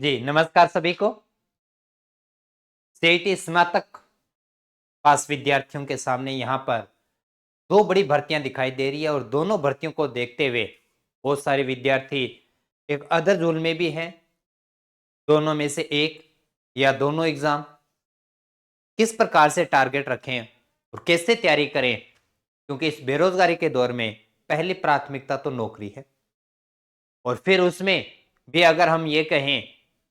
जी, नमस्कार सभी को। सीईटी स्नातक पास विद्यार्थियों के सामने यहाँ पर दो बड़ी भर्तियां दिखाई दे रही है और दोनों भर्तियों को देखते हुए बहुत सारे विद्यार्थी एक अधर झूल में भी हैं। दोनों में से एक या दोनों एग्जाम किस प्रकार से टारगेट रखें और कैसे तैयारी करें, क्योंकि इस बेरोजगारी के दौर में पहली प्राथमिकता तो नौकरी है। और फिर उसमें भी अगर हम ये कहें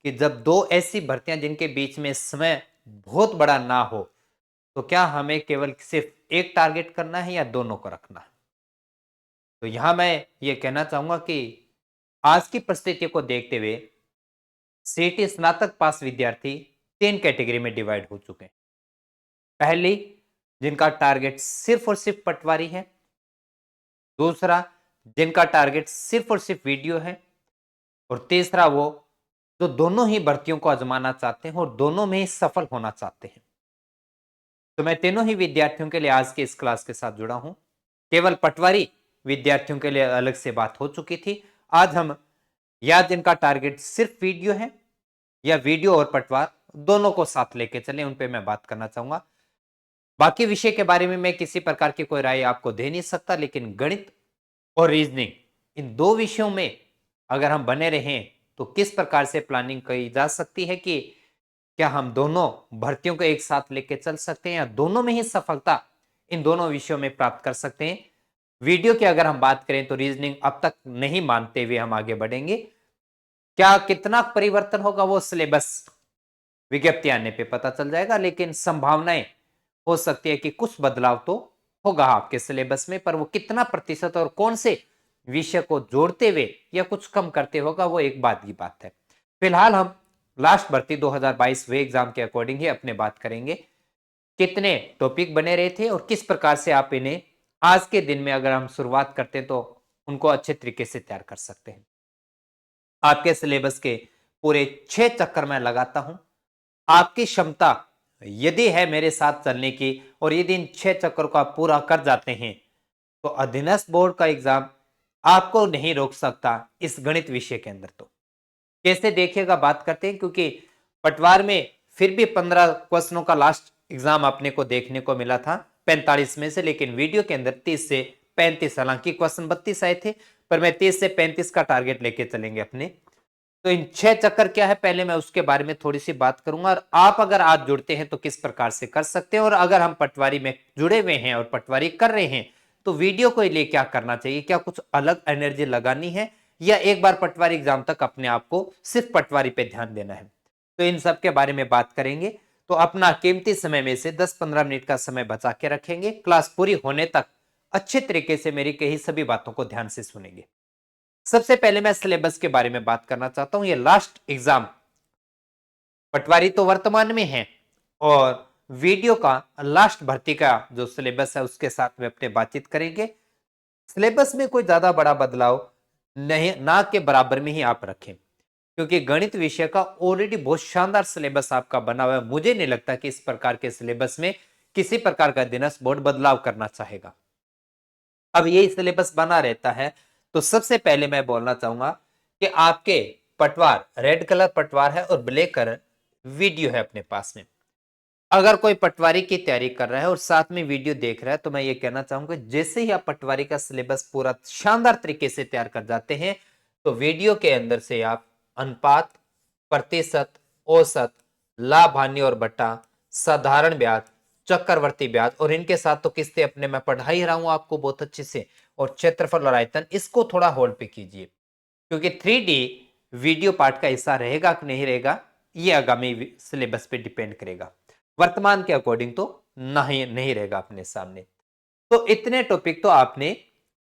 कि जब दो ऐसी भर्तियां जिनके बीच में समय बहुत बड़ा ना हो, तो क्या हमें केवल सिर्फ एक टारगेट करना है या दोनों को रखना है? तो यहां मैं ये कहना चाहूंगा कि आज की परिस्थिति को देखते हुए सीईटी स्नातक पास विद्यार्थी तीन कैटेगरी में डिवाइड हो चुके हैं। पहली, जिनका टारगेट सिर्फ और सिर्फ पटवारी है। दूसरा, जिनका टारगेट सिर्फ और सिर्फ वीडियो है। और तीसरा, वो जो दोनों ही भर्तियों को आजमाना चाहते हैं और दोनों में ही सफल होना चाहते हैं। तो मैं तीनों ही विद्यार्थियों के लिए आज के इस क्लास के साथ जुड़ा हूं। केवल पटवारी विद्यार्थियों के लिए अलग से बात हो चुकी थी। आज हम या जिनका टारगेट सिर्फ वीडियो है या वीडियो और पटवार दोनों को साथ लेके चले, उन पे मैं बात करना चाहूंगा। बाकी विषय के बारे में मैं किसी प्रकार की कोई राय आपको दे नहीं सकता, लेकिन गणित और रीजनिंग, इन दो विषयों में अगर हम बने रहें तो किस प्रकार से प्लानिंग की जा सकती है कि क्या हम दोनों भर्तियों को एक साथ लेके चल सकते हैं या दोनों में ही सफलता इन दोनों विषयों में प्राप्त कर सकते हैं। वीडियो की अगर हम बात करें तो रीजनिंग अब तक नहीं मानते हुए हम आगे बढ़ेंगे। क्या कितना परिवर्तन होगा वो सिलेबस विज्ञप्ति आने पे पता चल जाएगा, लेकिन संभावनाएं हो सकती है कि कुछ बदलाव तो होगा आपके सिलेबस में, पर वो कितना प्रतिशत और कौन से विषय को जोड़ते हुए या कुछ कम करते होगा वो एक बात की बात है। फिलहाल हम लास्ट भर्ती 2022 वे एग्जाम के अकॉर्डिंग ही अपने बात करेंगे। कितने टॉपिक बने रहे थे और किस प्रकार से आप इन्हें आज के दिन में अगर हम शुरुआत करते हैं तो उनको अच्छे तरीके से तैयार कर सकते हैं। आपके सिलेबस के पूरे 6 चक्कर मैं लगाता हूं। आपकी क्षमता यदि है मेरे साथ चलने की और यदि इन 6 चक्कर को आप पूरा कर जाते हैं तो अधीनस्थ बोर्ड का एग्जाम आपको नहीं रोक सकता इस गणित विषय के अंदर। तो कैसे देखिएगा बात करते हैं, क्योंकि पटवार में फिर भी 15 क्वेश्चनों का लास्ट एग्जाम अपने को देखने को मिला था 45 में से, लेकिन वीडियो के अंदर 30 से 35, हालांकि क्वेश्चन 32 आए थे, पर मैं 30 से 35 का टारगेट लेके चलेंगे अपने। तो इन 6 चक्कर क्या है, पहले मैं उसके बारे में थोड़ी सी बात करूंगा और आप अगर आज जुड़ते हैं तो किस प्रकार से कर सकते हैं, और अगर हम पटवारी में जुड़े हुए हैं और पटवारी कर रहे हैं तो वीडियो को लिए क्या करना चाहिए, क्या कुछ अलग एनर्जी लगानी है या एक बार पटवारी एग्जाम तक अपने आप को सिर्फ पटवारी पे ध्यान देना है। तो इन सब के बारे में बात करेंगे। तो अपना कीमती समय में से 10-15 मिनट का समय बचा के रखेंगे, क्लास पूरी होने तक अच्छे तरीके से मेरी कही सभी बातों को ध्यान से सुनेंगे। सबसे पहले मैं सिलेबस के बारे में बात करना चाहता हूं। ये लास्ट एग्जाम पटवारी तो वर्तमान में है और वीडियो का लास्ट भर्ती का जो सिलेबस है उसके साथ में अपने बातचीत करेंगे। सिलेबस में कोई ज्यादा बड़ा बदलाव नहीं, ना के बराबर में ही आप रखें, क्योंकि गणित विषय का ऑलरेडी बहुत शानदार सिलेबस आपका बना हुआ है। मुझे नहीं लगता कि इस प्रकार के सिलेबस में किसी प्रकार का अधीनस्थ बोर्ड बदलाव करना चाहेगा। अब यही सिलेबस बना रहता है। तो सबसे पहले मैं बोलना चाहूंगा कि आपके पटवार रेड कलर पटवार है और ब्लैक कलर वीडियो है अपने पास में। अगर कोई पटवारी की तैयारी कर रहा है और साथ में वीडियो देख रहा है तो मैं ये कहना चाहूंगा, जैसे ही आप पटवारी का सिलेबस पूरा शानदार तरीके से तैयार कर जाते हैं तो वीडियो के अंदर से आप अनुपात, प्रतिशत, औसत, लाभ हानि और बटा, साधारण ब्याज, चक्रवर्ती ब्याज और इनके साथ तो किस्तें अपने मैं पढ़ा ही रहा हूं आपको बहुत अच्छे से, और क्षेत्रफल और आयतन, इसको थोड़ा होल्ड पे कीजिए, क्योंकि 3D वीडियो पार्ट का हिस्सा रहेगा कि नहीं रहेगा ये आगामी सिलेबस पे डिपेंड करेगा। वर्तमान के अकॉर्डिंग तो नहीं नहीं रहेगा अपने सामने। तो इतने टॉपिक तो आपने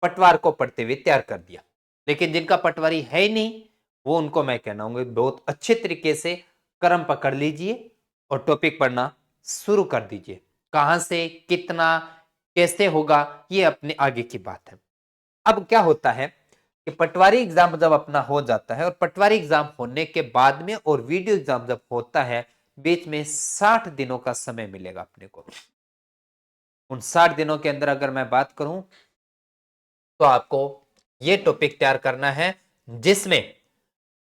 पटवार को पढ़ते हुए तैयार कर दिया, लेकिन जिनका पटवारी है ही नहीं वो उनको मैं कहना हूं बहुत अच्छे तरीके से क्रम पकड़ लीजिए और टॉपिक पढ़ना शुरू कर दीजिए। कहां से कितना कैसे होगा ये अपने आगे की बात है। अब क्या होता है कि पटवारी एग्जाम जब अपना हो जाता है और पटवारी एग्जाम होने के बाद में और वीडियो एग्जाम जब होता है, बीच में 60 दिनों का समय मिलेगा अपने को। उन 60 दिनों के अंदर अगर मैं बात करूं तो आपको ये टॉपिक तैयार करना है जिसमें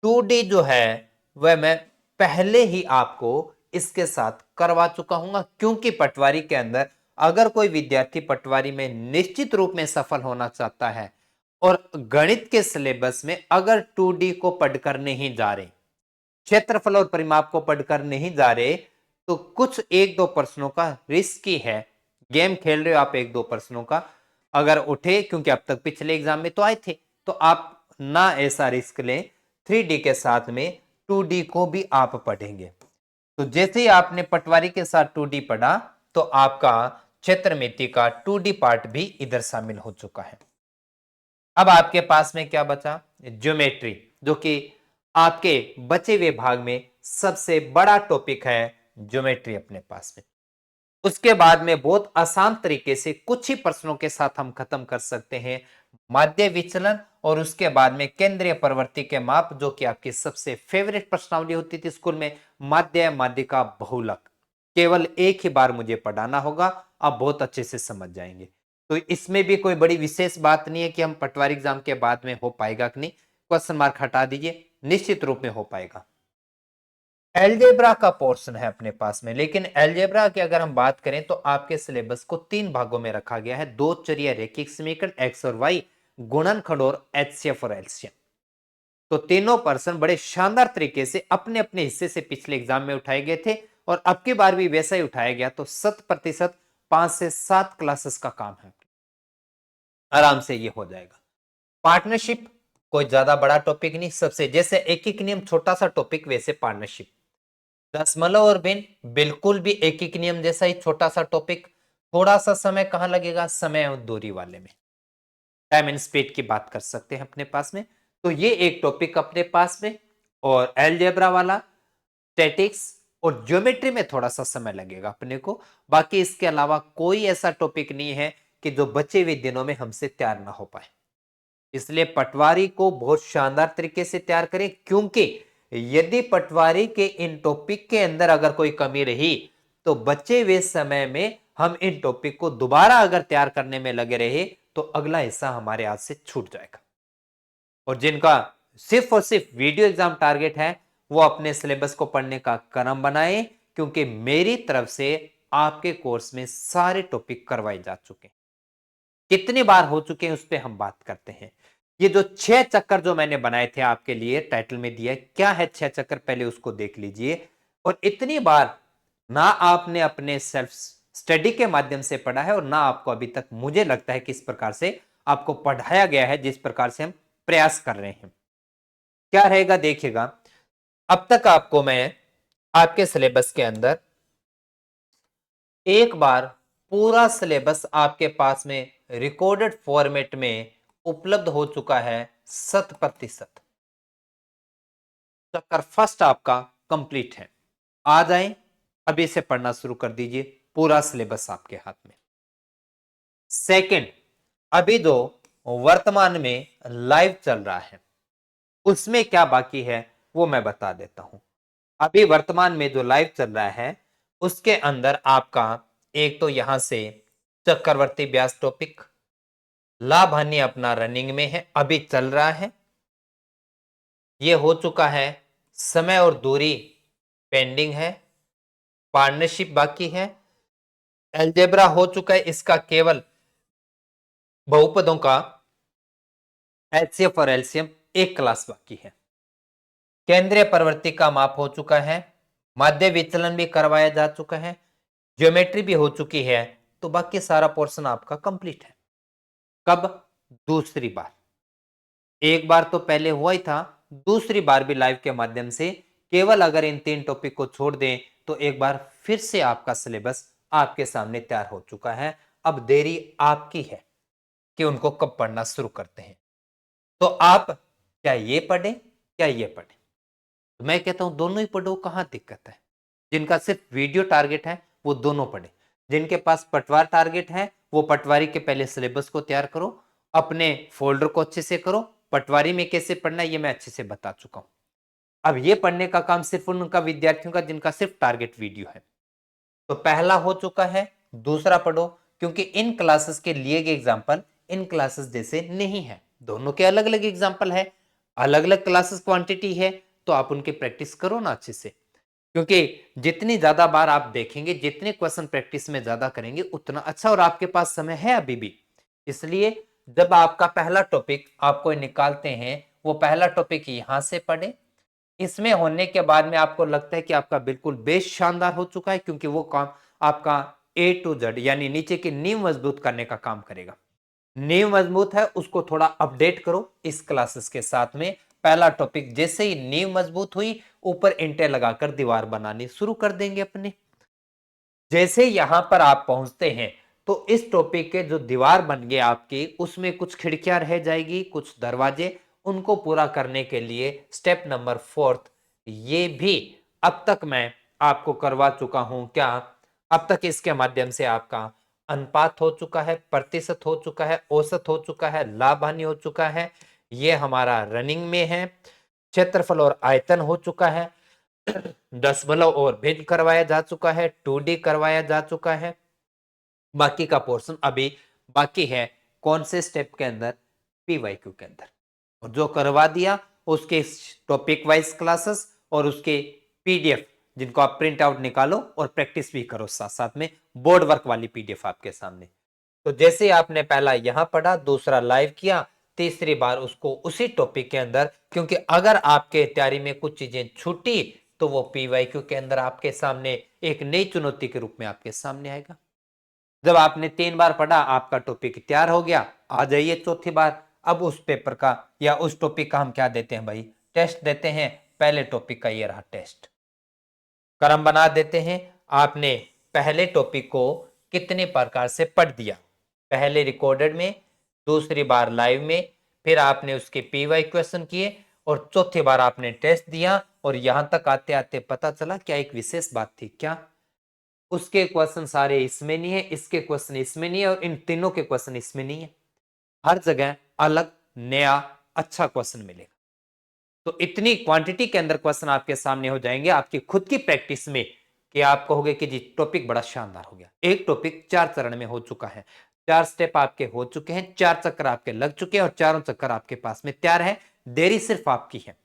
2D जो है वह मैं पहले ही आपको इसके साथ करवा चुका हूं, क्योंकि पटवारी के अंदर अगर कोई विद्यार्थी पटवारी में निश्चित रूप में सफल होना चाहता है और गणित के सिलेबस में अगर 2D को पढ़कर नहीं जा रहे, क्षेत्रफल और परिमाप को पढ़कर नहीं जा रहे, तो कुछ एक दो प्रश्नों का रिस्की है। गेम खेल रहे हो आप, एक दो प्रश्नों का अगर उठे, क्योंकि अब तक पिछले एग्जाम में तो आए थे, तो आप ना ऐसा रिस्क लें। 3D के साथ में 2D को भी आप पढ़ेंगे। तो जैसे ही आपने पटवारी के साथ 2D पढ़ा, तो आपका क्षेत्रमिति का 2D पार्ट भी इधर शामिल हो चुका है। अब आपके पास में क्या बचा? ज्योमेट्री, जो कि आपके बचे हुए भाग में सबसे बड़ा टॉपिक है ज्योमेट्री अपने पास में। उसके बाद में बहुत आसान तरीके से कुछ ही प्रश्नों के साथ हम खत्म कर सकते हैं माध्य विचलन, और उसके बाद में केंद्रीय प्रवृत्ति के माप, जो कि आपकी सबसे फेवरेट प्रश्नावली होती थी स्कूल में, माध्य माध्यिका बहुलक। केवल एक ही बार मुझे पढ़ाना होगा, आप बहुत अच्छे से समझ जाएंगे। तो इसमें भी कोई बड़ी विशेष बात नहीं है कि हम पटवारी एग्जाम के बाद में हो पाएगा कि नहीं, क्वेश्चन मार्क हटा दीजिए, निश्चित रूप में हो पाएगा। एलजेब्रा का पोर्शन है अपने पास में, लेकिन एलजेब्रा की अगर हम बात करें तो आपके सिलेबस को 3 भागों में रखा गया है। दो चरिया रैखिक समीकरण, एक्स और वाई, गुणनखंड और एचसीएफ और एलसीएम। तो तीनों पर्सन बड़े शानदार तरीके से अपने अपने हिस्से से पिछले एग्जाम में उठाए गए थे, और अब की बार भी वैसा ही उठाया गया। तो 100% 5 से 7 क्लासेस का काम है, आराम से ये हो जाएगा। पार्टनरशिप कोई ज्यादा बड़ा टॉपिक नहीं, सबसे जैसे एक एक नियम छोटा सा टॉपिक, वैसे पार्टनरशिप। दशमलव और भिन्न बिल्कुल भी एक एक नियम जैसा ही छोटा सा टॉपिक। थोड़ा सा समय कहां लगेगा? समय और दूरी वाले में, टाइम एंड स्पीड की बात कर सकते हैं अपने पास में। तो ये एक टॉपिक अपने पास में, और एलजेब्रा वाला, स्टैटिक्स और ज्योमेट्री में थोड़ा सा समय लगेगा अपने को। बाकी इसके अलावा कोई ऐसा टॉपिक नहीं है कि जो बचे हुए दिनों में हमसे तैयार ना हो पाए। इसलिए पटवारी को बहुत शानदार तरीके से तैयार करें, क्योंकि यदि पटवारी के इन टॉपिक के अंदर अगर कोई कमी रही, तो बचे हुए समय में हम इन टॉपिक को दोबारा अगर तैयार करने में लगे रहे, तो अगला हिस्सा हमारे हाथ से छूट जाएगा। और जिनका सिर्फ और सिर्फ वीडियो एग्जाम टारगेट है, वो अपने सिलेबस को पढ़ने का क्रम बनाए, क्योंकि मेरी तरफ से आपके कोर्स में सारे टॉपिक करवाए जा चुके हैं। कितनी बार हो चुके हैं उस पर हम बात करते हैं। ये जो 6 चक्कर जो मैंने बनाए थे आपके लिए, टाइटल में दिया है, क्या है 6 चक्कर, पहले उसको देख लीजिए। और इतनी बार ना आपने अपने सेल्फ स्टडी के माध्यम से पढ़ा है, और ना आपको अभी तक मुझे लगता है कि इस प्रकार से आपको पढ़ाया गया है जिस प्रकार से हम प्रयास कर रहे हैं। क्या रहेगा देखिएगा, अब तक आपको मैं आपके सिलेबस के अंदर एक बार पूरा सिलेबस आपके पास में रिकॉर्डेड फॉर्मेट में उपलब्ध हो चुका है 100%। चक्कर फर्स्ट आपका कंप्लीट है। आ जाए, अभी से पढ़ना शुरू कर दीजिए, पूरा सिलेबस आपके हाथ में। सेकंड, अभी जो वर्तमान में लाइव चल रहा है, उसमें क्या बाकी है वो मैं बता देता हूं। अभी वर्तमान में जो लाइव चल रहा है, उसके अंदर आपका एक तो यहां से चक्रवर्ती ब्यास टॉपिक, लाभ हानि अपना रनिंग में है, अभी चल रहा है, ये हो चुका है। समय और दूरी पेंडिंग है, पार्टनरशिप बाकी है, एल्जेब्रा हो चुका है, इसका केवल बहुपदों का एचसीएफ और एलसीएम एक क्लास बाकी है। केंद्रीय प्रवृत्ति का माप हो चुका है, माध्य विचलन भी करवाया जा चुका है, ज्योमेट्री भी हो चुकी है। तो बाकी सारा पोर्शन आपका कंप्लीट है। कब? दूसरी बार। एक बार तो पहले हुआ ही था, दूसरी बार भी लाइव के माध्यम से। केवल अगर इन 3 टॉपिक को छोड़ दें, तो एक बार फिर से आपका सिलेबस आपके सामने तैयार हो चुका है। अब देरी आपकी है कि उनको कब पढ़ना शुरू करते हैं। तो आप क्या ये पढ़ें, क्या ये पढ़ें? तो मैं कहता हूं दोनों ही पढ़ो, कहां दिक्कत है। जिनका सिर्फ वीडियो टारगेट है वो दोनों पढ़े, जिनके पास पटवार टारगेट है वो पटवारी के पहले सिलेबस को तैयार करो, अपने फोल्डर को अच्छे से करो। पटवारी में कैसे पढ़ना है ये मैं अच्छे से बता चुका हूं। अब ये पढ़ने का काम सिर्फ उनका विद्यार्थियों का जिनका सिर्फ टारगेट वीडियो है। तो पहला हो चुका है, दूसरा पढ़ो, क्योंकि इन क्लासेस के लिए गए एग्जाम्पल इन क्लासेस जैसे नहीं है। दोनों के अलग अलग एग्जाम्पल है, अलग अलग क्लासेस क्वांटिटी है, तो आप उनकी प्रैक्टिस करो ना अच्छे से, क्योंकि जितनी ज्यादा बार आप देखेंगे, जितने क्वेश्चन प्रैक्टिस में ज्यादा करेंगे उतना अच्छा, और आपके पास समय है अभी भी। इसलिए जब आपका पहला टॉपिक आपको निकालते हैं, वो पहला टॉपिक यहां से पढ़े। इसमें होने के बाद में आपको लगता है कि आपका बिल्कुल बेस शानदार हो चुका है, क्योंकि वो काम आपका ए टू जेड यानी नीचे की नींव मजबूत करने का काम करेगा। नींव मजबूत है, उसको थोड़ा अपडेट करो इस क्लासेस के साथ में। पहला टॉपिक जैसे ही नींव मजबूत हुई, ऊपर इंटे लगाकर दीवार बनानी शुरू कर देंगे अपने। जैसे यहां पर आप पहुंचते हैं तो इस टॉपिक के जो दीवार बन गए आपकी, उसमें कुछ खिड़कियां रह जाएगी, कुछ दरवाजे, उनको पूरा करने के लिए स्टेप नंबर 4 ये भी अब तक मैं आपको करवा चुका हूं। क्या अब तक इसके माध्यम से आपका अनुपात हो चुका है, प्रतिशत हो चुका है, औसत हो चुका है, लाभ हानि हो चुका है, ये हमारा रनिंग में है, क्षेत्रफल और आयतन हो चुका है, दशमलव और भिन्न करवाया जा चुका है, 2D करवाया जा चुका है। बाकी का पोर्शन अभी बाकी है। कौन से स्टेप के अंदर? PYQ के अंदर। और जो करवा दिया उसके टॉपिक वाइज क्लासेस और उसके PDF जिनको आप प्रिंट आउट निकालो और प्रैक्टिस भी करो साथ साथ में, बोर्ड वर्क वाली PDF आपके सामने। तो जैसे आपने पहला यहां पढ़ा, दूसरा लाइव किया, तीसरी बार उसको उसी टॉपिक के अंदर, क्योंकि अगर आपके तैयारी में कुछ चीजें छूटी तो वो PYQ के अंदर आपके सामने एक नई चुनौती के रूप में आपके सामने आएगा। जब आपने 3 बार पढ़ा, आपका टॉपिक तैयार हो गया, आ जाइए चौथी बार। अब उस पेपर का या उस टॉपिक का हम क्या देते हैं भाई? टेस्ट देते हैं। पहले टॉपिक का ये रहा टेस्ट, क्रम बना देते हैं। आपने पहले टॉपिक को कितने प्रकार से पढ़ दिया, पहले रिकॉर्डेड में, दूसरी बार लाइव में, फिर आपने उसके PY क्वेश्चन किए, और चौथी बार आपने टेस्ट दिया। और यहां तक आते आते पता चला क्या एक विशेष बात थी, क्या उसके क्वेश्चन सारे इसमें नहीं है, इसके क्वेश्चन इसमें नहीं है, और इन तीनों के क्वेश्चन इसमें नहीं है। हर जगह अलग नया अच्छा क्वेश्चन मिलेगा। तो इतनी क्वांटिटी के अंदर क्वेश्चन आपके सामने हो जाएंगे आपकी खुद की प्रैक्टिस में, कि आप कहोगे कि जी टॉपिक बड़ा शानदार हो गया। एक टॉपिक 4 चरण में हो चुका है, 4 स्टेप आपके हो चुके हैं, 4 चक्कर आपके लग चुके हैं, और चारों चक्कर आपके पास में तैयार है। देरी सिर्फ आपकी है।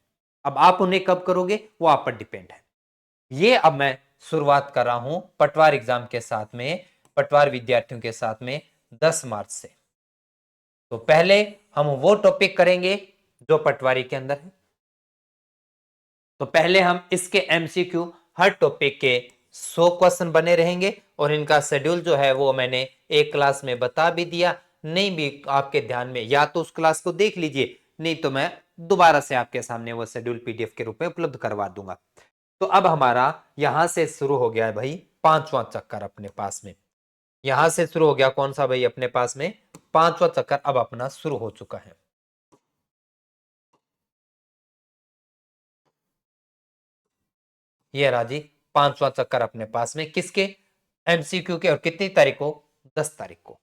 अब आप उन्हें कब करोगे वो आप पर डिपेंड है। ये अब मैं शुरुआत कर रहा हूं पटवार एग्जाम के साथ में, पटवार विद्यार्थियों के साथ में 10 मार्च से। तो पहले हम वो टॉपिक करेंगे जो पटवारी के अंदर है। तो पहले हम इसके MCQ हर टॉपिक के 100 क्वेश्चन बने रहेंगे, और इनका शेड्यूल जो है वो मैंने एक क्लास में बता भी दिया। नहीं भी आपके ध्यान में, या तो उस क्लास को देख लीजिए, नहीं तो मैं दोबारा से आपके सामने वो शेड्यूल PDF के रूप में उपलब्ध करवा दूंगा। तो अब हमारा यहां से शुरू हो गया है भाई 5वां चक्कर अपने पास में। यहां से शुरू हो गया कौन सा भाई अपने पास में? 5वां चक्कर अब अपना शुरू हो चुका है। ये राजी 5वां चक्कर अपने पास में, किसके? MCQ के। और कितनी तारीख को? 10 तारीख को।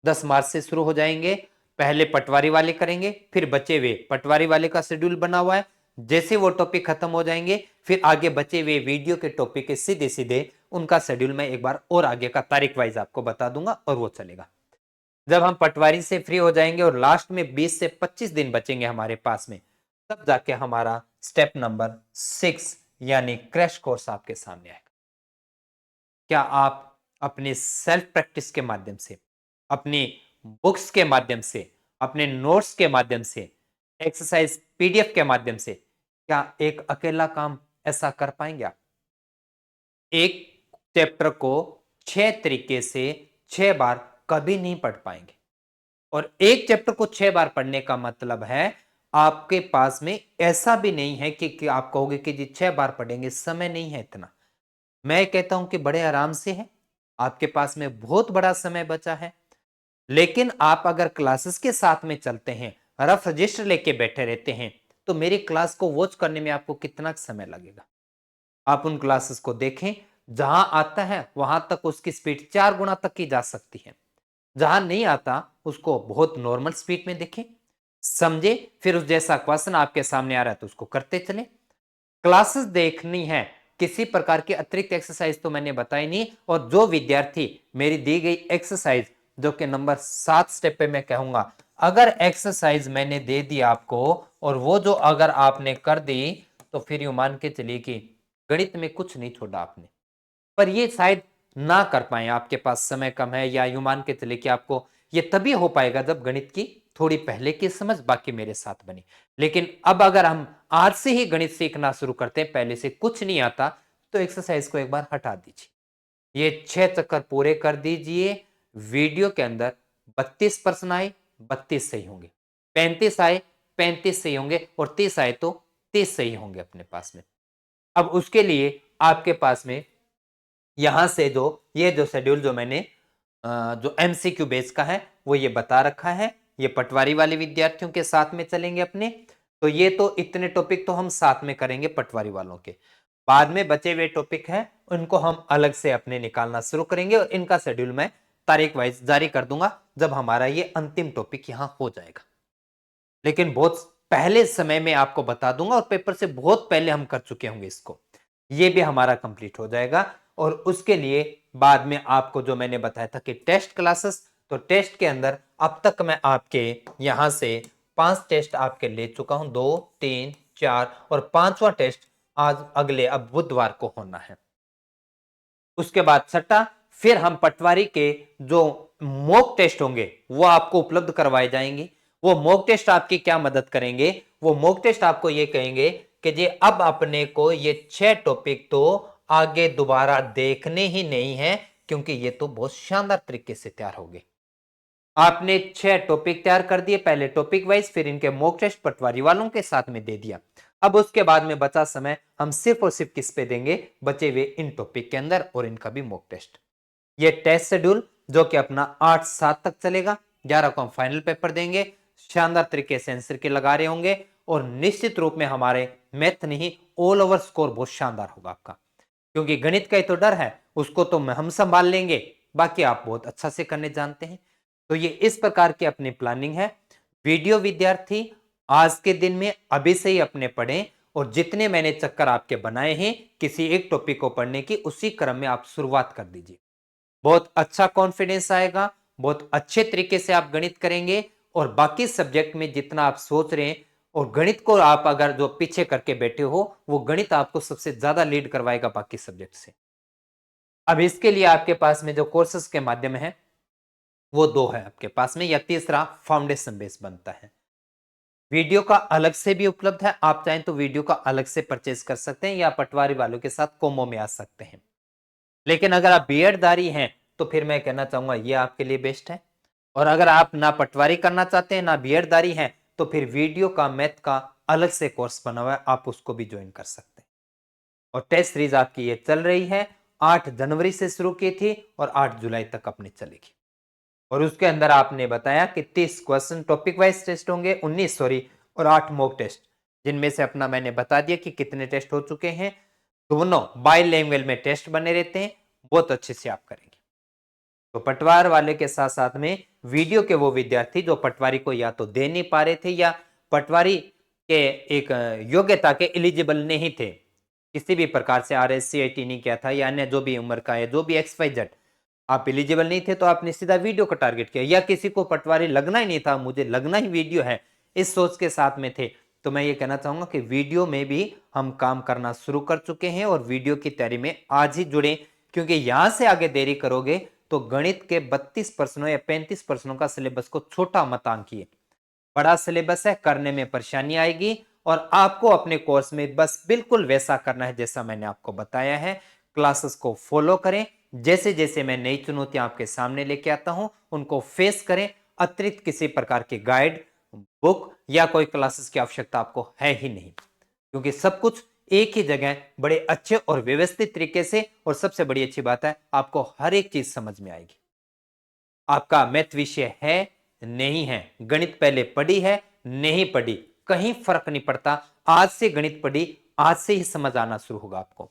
10 मार्च से शुरू हो जाएंगे। पहले पटवारी वाले करेंगे, फिर बचे हुए पटवारी वाले का शेड्यूल बना हुआ है। जैसे वो टॉपिक खत्म हो जाएंगे, फिर आगे बचे हुए वीडियो के टॉपिक के सीधे सीधे उनका शेड्यूल मैं एक बार और आगे का तारीख वाइज आपको बता दूंगा, और वो चलेगा। जब हम पटवारी से फ्री हो जाएंगे और लास्ट में 20 से 25 दिन बचेंगे हमारे पास में, तब जाके हमारा स्टेप नंबर 6 यानी क्रैश कोर्स आपके सामने आएगा। क्या आप अपने सेल्फ प्रैक्टिस के माध्यम से, अपनी बुक्स के माध्यम से, अपने नोट्स के माध्यम से, एक्सरसाइज PDF के माध्यम से, क्या एक अकेला काम ऐसा कर पाएंगे आप? एक चैप्टर को 6 तरीके से 6 बार कभी नहीं पढ़ पाएंगे। और एक चैप्टर को 6 बार पढ़ने का मतलब है आपके पास में ऐसा भी नहीं है कि आप कहोगे कि जी 6 बार पढ़ेंगे, समय नहीं है इतना। मैं कहता हूं कि बड़े आराम से है, आपके पास में बहुत बड़ा समय बचा है। लेकिन आप अगर क्लासेस के साथ में चलते हैं, रफ रजिस्टर लेके बैठे रहते हैं, तो मेरी क्लास को वॉच करने में आपको कितना समय लगेगा? आप उन क्लासेस को देखें, जहां आता है वहां तक उसकी स्पीड 4 गुना तक की जा सकती है। जहां नहीं आता उसको बहुत नॉर्मल स्पीड में देखें, समझे, फिर उस जैसा क्वेश्चन आपके सामने आ रहा है तो उसको करते चले। क्लासेस देखनी है, किसी प्रकार की अतिरिक्त एक्सरसाइज तो मैंने बताई नहीं। और जो विद्यार्थी मेरी दी गई एक्सरसाइज, जो कि नंबर 7 स्टेप पे मैं कहूंगा, अगर एक्सरसाइज मैंने दे दी आपको और वो जो अगर आपने कर दी, तो फिर यूँ मान के चलिए कि गणित में कुछ नहीं छोड़ा आपने। पर ये शायद ना कर पाएँ, आपके पास समय कम है, या यूँ मान के चलिए कि आपको ये तभी हो पाएगा जब गणित की थोड़ी पहले की समझ बाकी मेरे साथ बनी। लेकिन अब अगर हम आज से ही गणित सीखना शुरू करते हैं, पहले से कुछ नहीं आता, तो एक्सरसाइज को एक बार हटा दीजिए। ये 6 चक्कर पूरे कर दीजिए। वीडियो के अंदर 32 प्रश्न आए, 32 सही होंगे। 35 आए, 35 सही होंगे, और 30 आए तो 30 सही होंगे अपने पास में। अब उसके लिए आपके पास में यहां से ये जो शेड्यूल जो मैंने जो एमसीक्यू बेस का है वो ये बता रखा है। ये पटवारी वाले विद्यार्थियों के साथ में चलेंगे अपने। तो ये तो इतने टॉपिक तो हम साथ में करेंगे पटवारी वालों के। बाद में बचे हुए टॉपिक हैं उनको हम अलग से अपने निकालना शुरू करेंगे, और इनका शेड्यूल मैं तारीख वाइज जारी कर दूंगा जब हमारा ये अंतिम टॉपिक यहां हो जाएगा। लेकिन बहुत पहले समय में आपको बता दूंगा, और पेपर से बहुत पहले हम कर चुके होंगे इसको। ये भी हमारा कंप्लीट हो जाएगा। और उसके लिए बाद में आपको जो मैंने बताया था कि टेस्ट क्लासेस, तो टेस्ट के अंदर अब तक मैं आपके यहां से 5 टेस्ट आपके ले चुका हूं, 2 3 4, और 5वां टेस्ट आज अगले अब बुधवार को होना है। उसके बाद छठा, फिर हम पटवारी के जो मॉक टेस्ट होंगे वो आपको उपलब्ध करवाए जाएंगे। वो मॉक टेस्ट आपकी क्या मदद करेंगे? वो मॉक टेस्ट आपको ये कहेंगे कि जी अब अपने को ये 6 टॉपिक तो आगे दोबारा देखने ही नहीं है, क्योंकि ये तो बहुत शानदार तरीके से तैयार हो गए। आपने 6 टॉपिक तैयार कर दिए, पहले टॉपिक वाइज, फिर इनके मॉक टेस्ट पटवारी वालों के साथ में दे दिया। अब उसके बाद में बचा समय हम सिर्फ और सिर्फ किस पे देंगे? बचे हुए इन टॉपिक के अंदर, और इनका भी मॉक टेस्ट। ये टेस्ट शेड्यूल जो कि अपना 8-7 तक चलेगा। 11 को हम फाइनल पेपर देंगे, शानदार तरीके से आंसर के लगा रहे होंगे, और निश्चित रूप में हमारे मैथ नहीं ऑल ओवर स्कोर बहुत शानदार होगा आपका। क्योंकि गणित का ही तो डर है, उसको तो हम संभाल लेंगे, बाकी आप बहुत अच्छा से करने जानते हैं। तो ये इस प्रकार की अपनी प्लानिंग है। वीडियो विद्यार्थी आज के दिन में अभी से ही अपने पढ़ें, और जितने मैंने चक्कर आपके बनाए हैं किसी एक टॉपिक को पढ़ने की, उसी क्रम में आप शुरुआत कर दीजिए। बहुत अच्छा कॉन्फिडेंस आएगा, बहुत अच्छे तरीके से आप गणित करेंगे, और बाकी सब्जेक्ट में जितना आप सोच रहे हैं, और गणित को आप अगर जो पीछे करके बैठे हो, वो गणित आपको सबसे ज्यादा लीड करवाएगा बाकी सब्जेक्ट से। अब इसके लिए आपके पास में जो कोर्सेज के माध्यम है वो 2 है आपके पास में, या तीसरा फाउंडेशन बेस बनता है। वीडियो का अलग से भी उपलब्ध है, आप चाहें तो वीडियो का अलग से परचेज कर सकते हैं, या पटवारी वालों के साथ कोमो में आ सकते हैं। लेकिन अगर आप बीएडधारी हैं तो फिर मैं कहना चाहूंगा ये आपके लिए बेस्ट है। और अगर आप ना पटवारी करना चाहते हैं ना बीएडधारी हैं, तो फिर वीडियो का मैथ का अलग से कोर्स बना हुआ है, आप उसको भी ज्वाइन कर सकते हैं। और टेस्ट सीरीज आपकी ये चल रही है, 8 जनवरी से शुरू की थी और 8 जुलाई तक अपनी चलेगी। और उसके अंदर आपने बताया कि 30 क्वेश्चन टॉपिक वाइज टेस्ट होंगे, 19 सॉरी, और 8 मॉक टेस्ट, जिनमें से अपना मैंने बता दिया कि कितने टेस्ट हो चुके हैं। दोनों बाई लैंग्वेज में टेस्ट बने रहते हैं, बहुत अच्छे से आप करेंगे। तो पटवार वाले के साथ साथ में वीडियो के वो विद्यार्थी जो पटवारी को या तो दे नहीं पा रहे थे, या पटवारी के एक योग्यता के एलिजिबल नहीं थे, किसी भी प्रकार से RSCIT नहीं किया था, या अन्य जो भी उम्र का है, जो भी XYZ आप एलिजिबल नहीं थे, तो आपने सीधा वीडियो का टारगेट किया, या किसी को पटवारी लगना ही नहीं था, मुझे लगना ही वीडियो है, इस सोच के साथ में थे, तो मैं ये कहना चाहूंगा कि वीडियो में भी हम काम करना शुरू कर चुके हैं, और वीडियो की तैयारी में आज ही जुड़े। क्योंकि यहां से आगे देरी करोगे तो गणित के 32 प्रश्नों या 35 प्रश्नों का सिलेबस को छोटा मत आंकिए। बड़ा सिलेबस है, करने में परेशानी आएगी, और आपको अपने कोर्स में बस बिल्कुल वैसा करना है जैसा मैंने आपको बताया है। क्लासेस को फॉलो करें, जैसे जैसे मैं नई चुनौतियां आपके सामने लेके आता हूं उनको फेस करें। अतिरिक्त किसी प्रकार की गाइड, बुक या कोई क्लासेस की आवश्यकता आपको है ही नहीं, क्योंकि सब कुछ एक ही जगह बड़े अच्छे और व्यवस्थित तरीके से, और सबसे बड़ी अच्छी बात है आपको हर एक चीज समझ में आएगी। आपका मैथ विषय है नहीं है, गणित पहले पढ़ी है नहीं पढ़ी, कहीं फर्क नहीं पड़ता। आज से गणित पढ़ी, आज से ही समझ आना शुरू होगा आपको।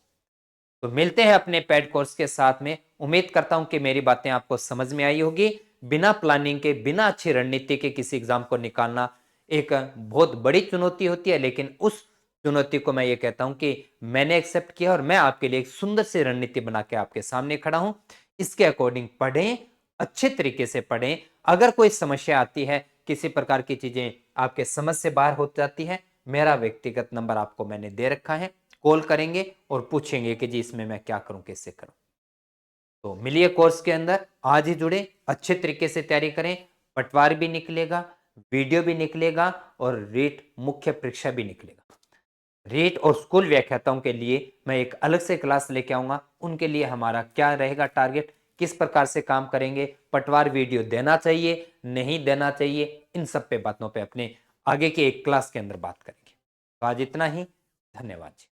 तो मिलते हैं अपने पेड कोर्स के साथ में। उम्मीद करता हूं कि मेरी बातें आपको समझ में आई होगी। बिना प्लानिंग के, बिना अच्छी रणनीति के किसी एग्जाम को निकालना एक बहुत बड़ी चुनौती होती है, लेकिन उस चुनौती को मैं ये कहता हूं कि मैंने एक्सेप्ट किया, और मैं आपके लिए एक सुंदर सी रणनीति बना के आपके सामने खड़ा हूं। इसके अकॉर्डिंग पढ़ें, अच्छे तरीके से पढ़ें। अगर कोई समस्या आती है, किसी प्रकार की चीजें आपके समझ से बाहर हो जाती है, मेरा व्यक्तिगत नंबर आपको मैंने दे रखा है, कॉल करेंगे और पूछेंगे कि जी इसमें मैं क्या करूं, कैसे करूं। तो मिलिए कोर्स के अंदर, आज ही जुड़े, अच्छे तरीके से तैयारी करें, पटवार भी निकलेगा, वीडियो भी निकलेगा और रीट मुख्य परीक्षा भी निकलेगा। रीट और स्कूल व्याख्याताओं के लिए मैं एक अलग से क्लास लेके आऊंगा, उनके लिए हमारा क्या रहेगा टारगेट, किस प्रकार से काम करेंगे, पटवार वीडियो देना चाहिए नहीं देना चाहिए, इन सब पे बातों पे अपने आगे की एक क्लास के अंदर बात करेंगे। तो आज इतना ही, धन्यवाद जी।